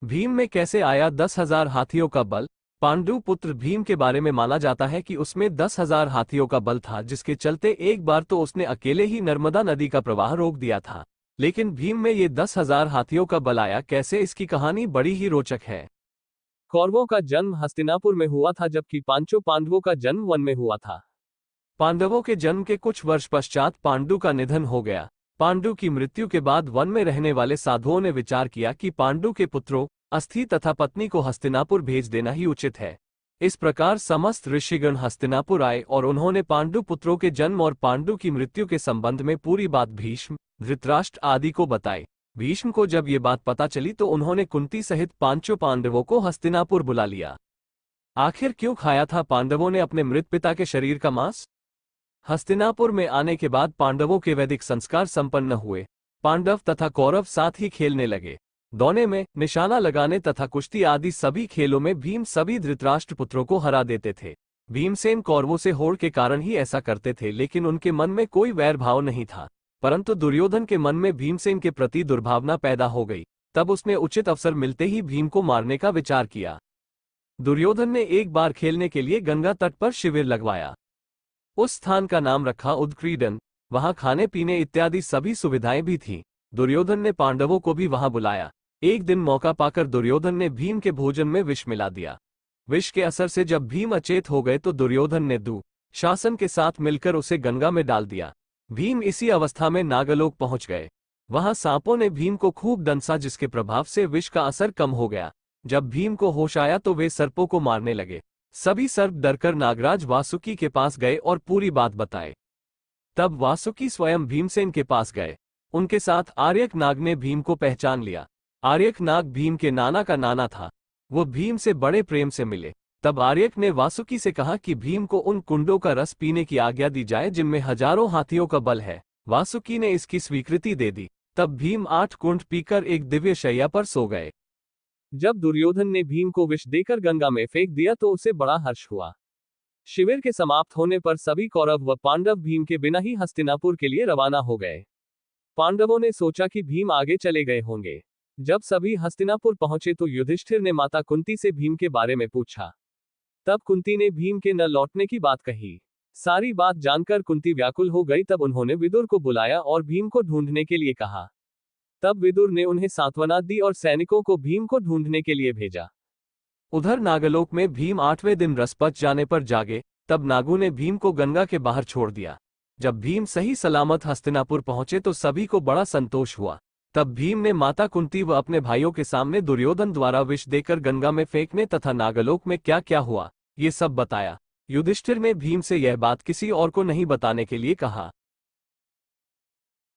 भीम में कैसे आया 10,000 हाथियों का बल। पांडु पुत्र भीम के बारे में माना जाता है कि उसमें 10,000 हाथियों का बल था, जिसके चलते एक बार तो उसने अकेले ही नर्मदा नदी का प्रवाह रोक दिया था। लेकिन भीम में ये 10,000 हाथियों का बल आया कैसे, इसकी कहानी बड़ी ही रोचक है। कौरवों का जन्म हस्तिनापुर में हुआ था, जबकि पांचों पांडवों का जन्म वन में हुआ था। पांडवों के जन्म के कुछ वर्ष पश्चात पांडु का निधन हो गया। पांडु की मृत्यु के बाद वन में रहने वाले साधुओं ने विचार किया कि पांडु के पुत्रों, अस्थि तथा पत्नी को हस्तिनापुर भेज देना ही उचित है। इस प्रकार समस्त ऋषिगण हस्तिनापुर आए और उन्होंने पांडु पुत्रों के जन्म और पांडु की मृत्यु के संबंध में पूरी बात भीष्म, धृतराष्ट्र आदि को बताई। भीष्म को जब ये बात पता चली तो उन्होंने कुंती सहित पांचों पांडवों को हस्तिनापुर बुला लिया। आखिर क्यों खाया था पांडवों ने अपने मृत पिता के शरीर का मांस। हस्तिनापुर में आने के बाद पांडवों के वैदिक संस्कार संपन्न हुए। पांडव तथा कौरव साथ ही खेलने लगे। दौड़ने में, निशाना लगाने तथा कुश्ती आदि सभी खेलों में भीम सभी धृतराष्ट्र पुत्रों को हरा देते थे। भीमसेन कौरवों से होड़ के कारण ही ऐसा करते थे, लेकिन उनके मन में कोई वैर भाव नहीं था। परंतु दुर्योधन के मन में भीमसेन के प्रति दुर्भावना पैदा हो गई। तब उसने उचित अवसर मिलते ही भीम को मारने का विचार किया। दुर्योधन ने एक बार खेलने के लिए गंगा तट पर शिविर लगवाया। उस स्थान का नाम रखा उद्क्रीडन। वहां खाने पीने इत्यादि सभी सुविधाएं भी थीं। दुर्योधन ने पांडवों को भी वहां बुलाया। एक दिन मौका पाकर दुर्योधन ने भीम के भोजन में विष मिला दिया। विष के असर से जब भीम अचेत हो गए तो दुर्योधन ने शासन के साथ मिलकर उसे गंगा में डाल दिया। भीम इसी अवस्था में नागलोक पहुंच गए। वहां सांपों ने भीम को खूब डंसा, जिसके प्रभाव से विष का असर कम हो गया। जब भीम को होश आया तो वे सर्पों को मारने लगे। सभी सर्प डरकर नागराज वासुकी के पास गए और पूरी बात बताए। तब वासुकी स्वयं भीमसेन के पास गए। उनके साथ आर्यक नाग ने भीम को पहचान लिया। आर्यक नाग भीम के नाना का नाना था। वो भीम से बड़े प्रेम से मिले। तब आर्यक ने वासुकी से कहा कि भीम को उन कुंडों का रस पीने की आज्ञा दी जाए जिनमें हजारों हाथियों का बल है। वासुकी ने इसकी स्वीकृति दे दी। तब भीम 8 कुंड पीकर एक दिव्य शैया पर सो गए। जब दुर्योधन ने भीम को विष देकर गंगा में फेंक दिया तो उसे बड़ा हर्ष हुआ। शिविर के समाप्त होने पर सभी कौरव व पांडव भीम के बिना ही हस्तिनापुर के लिए रवाना हो गए। पांडवों ने सोचा कि भीम आगे चले गए होंगे। जब सभी हस्तिनापुर पहुंचे तो युधिष्ठिर ने माता कुंती से भीम के बारे में पूछा। तब कुंती ने भीम के न लौटने की बात कही। सारी बात जानकर कुंती व्याकुल हो गई। तब उन्होंने विदुर को बुलाया और भीम को ढूंढने के लिए कहा। तब विदुर ने उन्हें सांत्वना दी और सैनिकों को भीम को ढूंढने के लिए भेजा। उधर नागलोक में भीम 8वें दिन रस पच जाने पर जागे। तब नागों ने भीम को गंगा के बाहर छोड़ दिया। जब भीम सही सलामत हस्तिनापुर पहुंचे तो सभी को बड़ा संतोष हुआ। तब भीम ने माता कुंती व अपने भाइयों के सामने दुर्योधन द्वारा विष देकर गंगा में फेंकने तथा नागलोक में क्या क्या हुआ ये सब बताया। युधिष्ठिर ने भीम से यह बात किसी और को नहीं बताने के लिए कहा।